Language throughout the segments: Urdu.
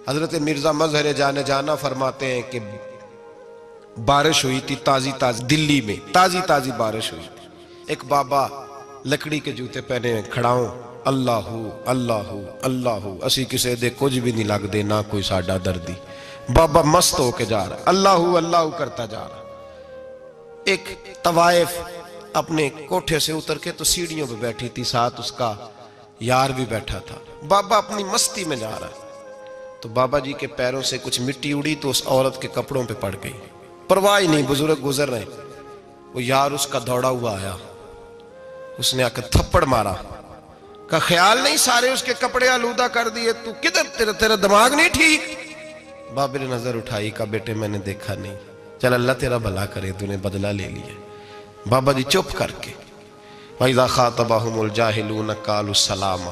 حضرت مرزا مظہر جانے جانا فرماتے ہیں کہ بارش ہوئی تھی تازی تازی، دلی میں تازی تازی بارش ہوئی تھی. ایک بابا لکڑی کے جوتے پہنے کھڑا ہوں، اللہ اللہ اللہ، اسی کسے دے کچھ بھی نہیں لگ دے، نہ کوئی ساڈا دردی. بابا مست ہو کے جا رہا، اللہ اللہ کرتا جا رہا. ایک طوائف اپنے کوٹھے سے اتر کے تو سیڑھیوں پہ بیٹھی تھی، ساتھ اس کا یار بھی بیٹھا تھا. بابا اپنی مستی میں جا رہا، تو بابا جی کے پیروں سے کچھ مٹی اڑی تو اس عورت کے کپڑوں پہ پڑ گئی. پرواہ نہیں، بزرگ گزر رہے. وہ یار اس کا دوڑا ہوا آیا، اس نے آ کے تھپڑ مارا. کا خیال نہیں سارے اس کے کپڑے آلودہ کر دیے، تو کدھر تیرا دماغ نہیں ٹھیک؟ بابے نے نظر اٹھائی، کہا بیٹے میں نے دیکھا نہیں، چل اللہ تیرا بھلا کرے، تو نے بدلہ لے لیا. بابا جی چپ کر کے وَإِذَا خَاطَبَهُمُ الْجَاهِلُونَ قَالُوا السَّلَامَ،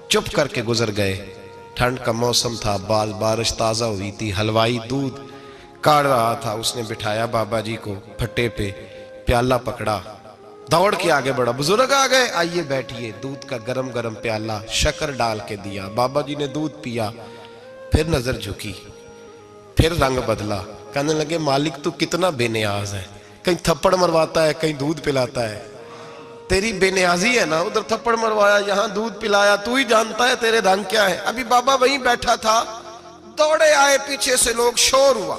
چپ کر کے گزر گئے. ٹھنڈ کا موسم تھا، بارش تازہ ہوئی تھی، حلوائی دودھ کاڑ رہا تھا. اس نے بٹھایا بابا جی کو پھٹے پہ، پیالہ پکڑا، دوڑ کے آگے بڑھا. بزرگ آ گئے، آئیے بیٹھیے. دودھ کا گرم گرم پیالہ شکر ڈال کے دیا. بابا جی نے دودھ پیا، پھر نظر جھکی، پھر رنگ بدلا. کہنے لگے مالک تو کتنا بے نیاز ہے، کہیں تھپڑ مرواتا ہے، کہیں دودھ پلاتا ہے. تیری بے نیازی ہے نا، ادھر تھپڑ مروایا، یہاں دودھ پلایا، تو ہی جانتا ہے تیرے رنگ کیا ہے. ابھی بابا وہیں بیٹھا تھا، دوڑے آئے پیچھے سے لوگ، شور ہوا.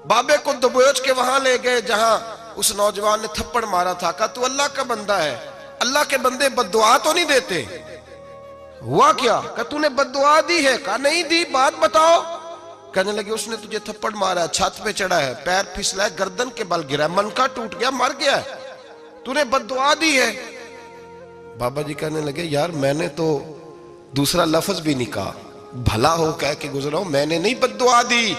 بابے کو دبوچ کے وہاں لے گئے جہاں اس نوجوان نے تھپڑ مارا تھا. کہا تو اللہ کا بندہ ہے، اللہ کے بندے بد دعا تو نہیں دیتے. ہوا کیا؟ کہا تو نے بد دعا دی ہے؟ کہا نہیں دی، بات بتاؤ. کہنے لگے اس نے تجھے تھپڑ مارا ہے، چھت پہ چڑھا ہے، پیر پھسلا ہے، گردن کے بل گرا ہے، منکا ٹوٹ گیا، مر گیا ہے، تو نے بد دعا دی ہے. بابا جی کہنے لگے یار میں نے تو دوسرا لفظ بھی نہیں کہا، بھلا ہو کہہ کے گزرا ہوں، میں نے نہیں بد دعا دی.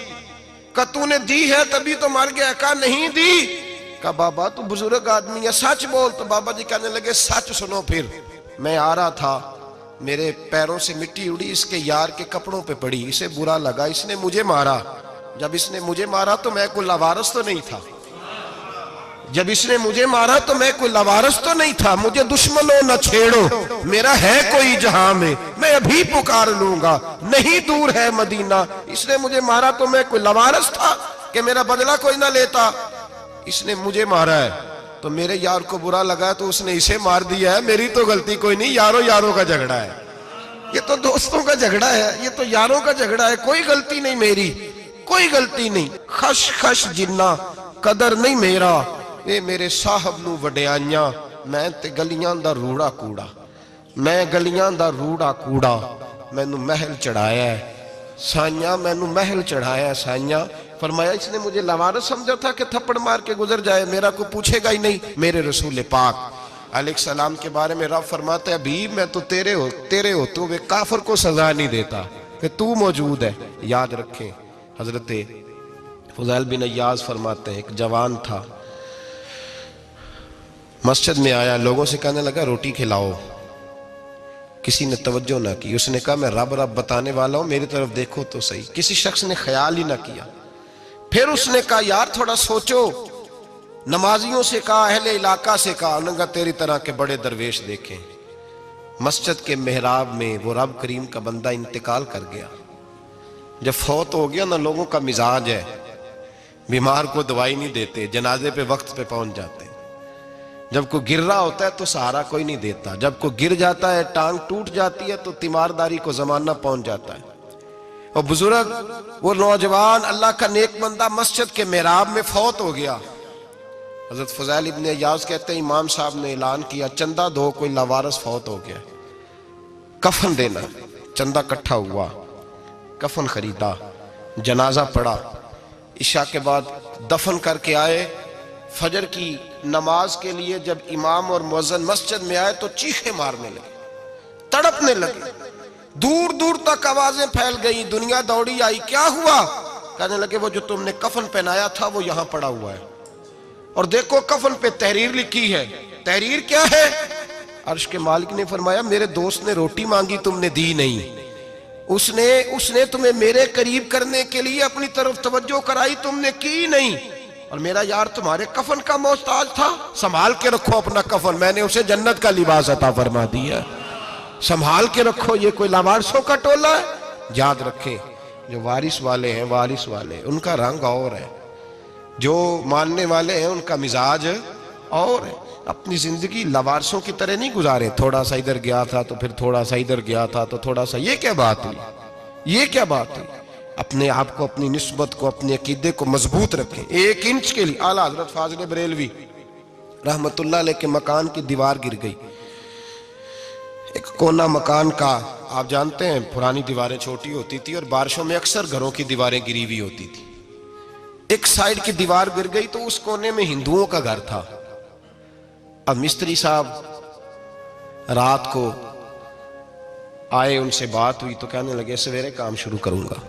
کہا تو نے دی ہے تبھی تو مر گیا. کہا نہیں دی. کہا بابا تو بزرگ آدمی ہے، سچ بول. تو بابا جی کہنے لگے سچ سنو. پھر میں آ رہا تھا، میرے پیروں سے مٹی اڑی، اس کے یار کے کپڑوں پہ پڑی، اسے برا لگا، اس نے مجھے مارا. جب اس نے مجھے مارا تو میں کوئی لاوارث تو نہیں تھا، جب اس نے مجھے مارا تو میں کوئی لاوارث تو نہیں تھا. مجھے دشمنوں نہ چھیڑو، میرا ہے کوئی جہاں میں ابھی پکار لوں گا، نہیں دور ہے مدینہ. اس نے مجھے مارا تو میں کوئی لاوارث تھا کہ میرا بدلہ کوئی نہ لیتا. اس نے مجھے مارا ہے تو میرے یار کو برا لگا تو اس نے اسے مار دیا ہے، میری تو غلطی کوئی نہیں. یاروں کا جھگڑا ہے، یہ تو دوستوں کا جھگڑا ہے، یہ تو یاروں کا جھگڑا ہے، کوئی غلطی نہیں میری، کوئی غلطی نہیں. خش خش جنہ قدر نہیں میرا، اے میرے صاحب نو وڈیاں، میں تے گلیاں دا روڑا کوڑا، میں گلیاں دا روڑا کوڑا. میں نو محل چڑھایا ہے سائیاں، میں نو محل چڑھایا ہے سائیاں. فرمایا اس نے مجھے لاوارث سمجھا تھا کہ تھپڑ مار کے گزر جائے، میرا کوئی پوچھے گا ہی نہیں. میرے رسول پاک علیہ السلام کے بارے میں رب فرماتا ہے ابھی میں تو تیرے ہوتے ہوئے کافر کو سزا نہیں دیتا کہ تو موجود ہے. یاد رکھیں حضرت فضیل بن عیاض فرماتے ہیں ایک جوان تھا، مسجد میں آیا، لوگوں سے کہنے لگا روٹی کھلاؤ. کسی نے توجہ نہ کی. اس نے کہا میں رب بتانے والا ہوں، میری طرف دیکھو تو صحیح. کسی شخص نے خیال ہی نہ کیا. پھر اس نے کہا یار تھوڑا سوچو. نمازیوں سے کہا، اہل علاقہ سے کہا، انہوں نے کہا تیری طرح کے بڑے درویش دیکھیں. مسجد کے محراب میں وہ رب کریم کا بندہ انتقال کر گیا. جب فوت ہو گیا نا، لوگوں کا مزاج ہے، بیمار کو دوائی نہیں دیتے، جنازے پہ وقت پہ پہنچ جاتے. جب کوئی گر رہا ہوتا ہے تو سہارا کوئی نہیں دیتا، جب کوئی گر جاتا ہے، ٹانگ ٹوٹ جاتی ہے تو تیمارداری کو زمانہ پہنچ جاتا ہے. اور بزرگ وہ نوجوان اللہ کا نیک بندہ مسجد کے محراب میں فوت ہو گیا. حضرت فضیل ابن عیاض کہتے ہیں امام صاحب نے اعلان کیا چندہ دو، کوئی لاوارث فوت ہو گیا، کفن دینا. چندہ کٹھا ہوا، کفن خریدا، جنازہ پڑا. عشاء کے بعد دفن کر کے آئے. فجر کی نماز کے لیے جب امام اور مؤذن مسجد میں آئے تو چیخیں مارنے لگے، تڑپنے لگے. دور دور تک آوازیں پھیل گئی، دنیا دوڑی آئی. کیا ہوا؟ کہنے لگے وہ جو تم نے کفن پہنایا تھا وہ یہاں پڑا ہوا ہے، اور دیکھو کفن پہ تحریر لکھی ہے. تحریر کیا ہے؟ عرش کے مالک نے فرمایا میرے دوست نے روٹی مانگی تم نے دی نہیں، اس نے تمہیں میرے قریب کرنے کے لیے اپنی طرف توجہ کرائی، تم نے کی نہیں. اور میرا یار تمہارے کفن کا محتاج تھا، سنبھال کے رکھو اپنا کفن، میں نے اسے جنت کا لباس عطا فرما دیا، سنبھال کے رکھو. یہ کوئی لاوارثوں کا ٹولہ ہے؟ یاد رکھیں جو وارث والے ہیں، وارث والے ان کا رنگ اور ہے، جو ماننے والے ہیں ان کا مزاج اور ہے۔ اپنی زندگی لوارثوں کی طرح نہیں گزارے، تھوڑا سا ادھر گیا تھا تو پھر تھوڑا سا ادھر گیا تھا تو تھوڑا سا، یہ کیا بات ہوئی، یہ کیا بات ہوئی؟ اپنے آپ کو، اپنی نسبت کو، اپنے عقیدے کو مضبوط رکھیں۔ 1 انچ کے لیے اعلیٰ حضرت فاضل بریلوی رحمت اللہ علیہ کے مکان کی دیوار گر گئی، ایک کونا مکان کا، آپ جانتے ہیں پرانی دیواریں چھوٹی ہوتی تھی اور بارشوں میں اکثر گھروں کی دیواریں گری ہوئی ہوتی تھی، ایک سائیڈ کی دیوار گر گئی تو اس کونے میں ہندوؤں کا گھر تھا۔ اب مستری صاحب رات کو آئے، ان سے بات ہوئی تو کہنے لگے سویرے کام شروع کروں گا۔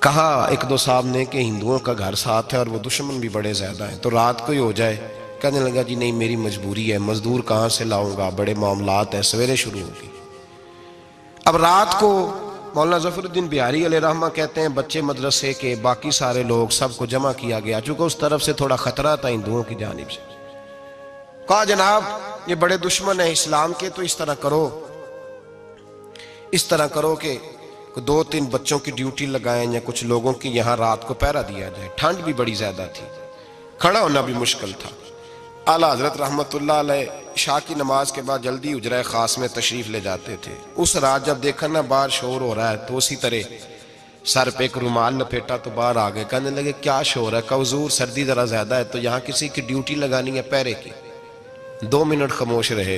کہا 1-2 صاحب نے کہ ہندوؤں کا گھر ساتھ ہے اور وہ دشمن بھی بڑے زیادہ ہیں، تو رات کو ہی ہو جائے۔ کہنے لگا جی نہیں، میری مجبوری ہے، مزدور کہاں سے لاؤں گا، بڑے معاملات ہیں، سویرے شروع ہوگی۔ اب رات کو مولانا ظفر الدین بہاری علیہ رحمہ کہتے ہیں بچے مدرسے کے، باقی سارے لوگ، سب کو جمع کیا گیا، چونکہ اس طرف سے تھوڑا خطرہ تھا ہندوؤں کی جانب سے۔ کہا جناب یہ بڑے دشمن ہیں اسلام کے، تو اس طرح کرو کہ 2-3 بچوں کی ڈیوٹی لگائیں یا کچھ لوگوں کی یہاں رات کو پہرا دیا جائے، ٹھنڈ بھی بڑی زیادہ تھی، کھڑا ہونا بھی مشکل تھا۔ اعلیٰ حضرت رحمت اللہ علیہ عشاء کی نماز کے بعد جلدی حجرہ خاص میں تشریف لے جاتے تھے۔ اس رات جب دیکھا نا باہر شور ہو رہا ہے تو اسی طرح سر پہ ایک رومال لپیٹا تو باہر آ گئے، کہنے لگے کیا شور ہے؟ کہا حضور سردی ذرا زیادہ ہے تو یہاں کسی کی ڈیوٹی لگانی ہے پہرے کی۔ 2 منٹ خاموش رہے،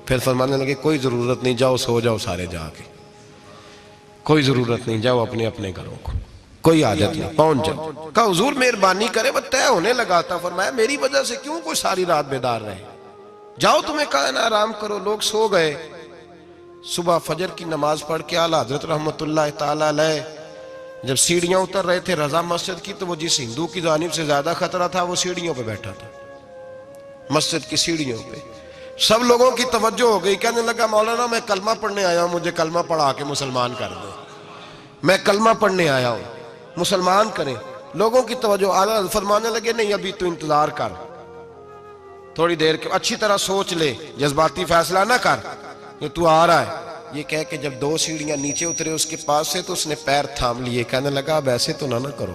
پھر فرمانے لگے کوئی ضرورت نہیں، جاؤ سو جاؤ سارے جا کے، کوئی ضرورت نہیں، جاؤ اپنے اپنے گھروں کو، کوئی حاجت نہیں، پہنچ جاؤ۔ کہا حضور مہربانی کرے، وہ طے ہونے لگا تھا۔ فرمایا میری وجہ سے کیوں کوئی ساری رات بیدار رہے، جاؤ تمہیں کہا نا آرام کرو۔ لوگ سو گئے۔ صبح فجر کی نماز پڑھ کے اعلیٰ حضرت رحمت اللہ تعالی علیہ جب سیڑھیاں اتر رہے تھے رضا مسجد کی، تو وہ جس ہندو کی جانب سے زیادہ خطرہ تھا وہ سیڑھیوں پہ بیٹھا تھا، مسجد کی سیڑھیوں پہ۔ سب لوگوں کی توجہ ہو گئی، کہنے لگا مولانا میں کلمہ پڑھنے آیا ہوں، مجھے کلمہ پڑھا کے مسلمان کر دو، میں کلمہ پڑھنے آیا ہوں، مسلمان کریں۔ لوگوں کی توجہ، اعلیٰ فرمانے لگے نہیں ابھی تو انتظار کر، تھوڑی دیر کے اچھی طرح سوچ لے، جذباتی فیصلہ نہ کر کہ تو آ رہا ہے۔ یہ کہہ کے جب 2 سیڑھیاں نیچے اترے اس کے پاس سے تو اس نے پیر تھام لیے، کہنے لگا اب ایسے تو نہ کرو،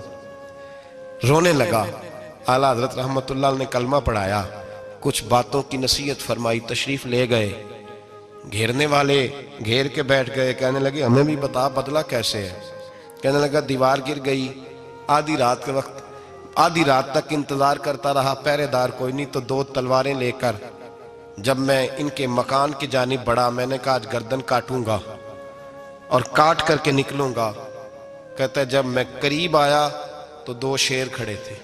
رونے لگا۔ اعلیٰ حضرت رحمت اللہ نے کلمہ پڑھایا، کچھ باتوں کی نصیحت فرمائی، تشریف لے گئے۔ گھیرنے والے گھیر کے بیٹھ گئے، کہنے لگے ہمیں بھی بتا بدلہ کیسے ہے۔ کہنے لگا دیوار گر گئی، آدھی رات کے وقت، آدھی رات تک انتظار کرتا رہا، پہرے دار کوئی نہیں، تو 2 تلواریں لے کر جب میں ان کے مکان کی جانب بڑھا، میں نے کہا آج گردن کاٹوں گا اور کاٹ کر کے نکلوں گا۔ کہتا ہے جب میں قریب آیا تو 2 شیر کھڑے تھے،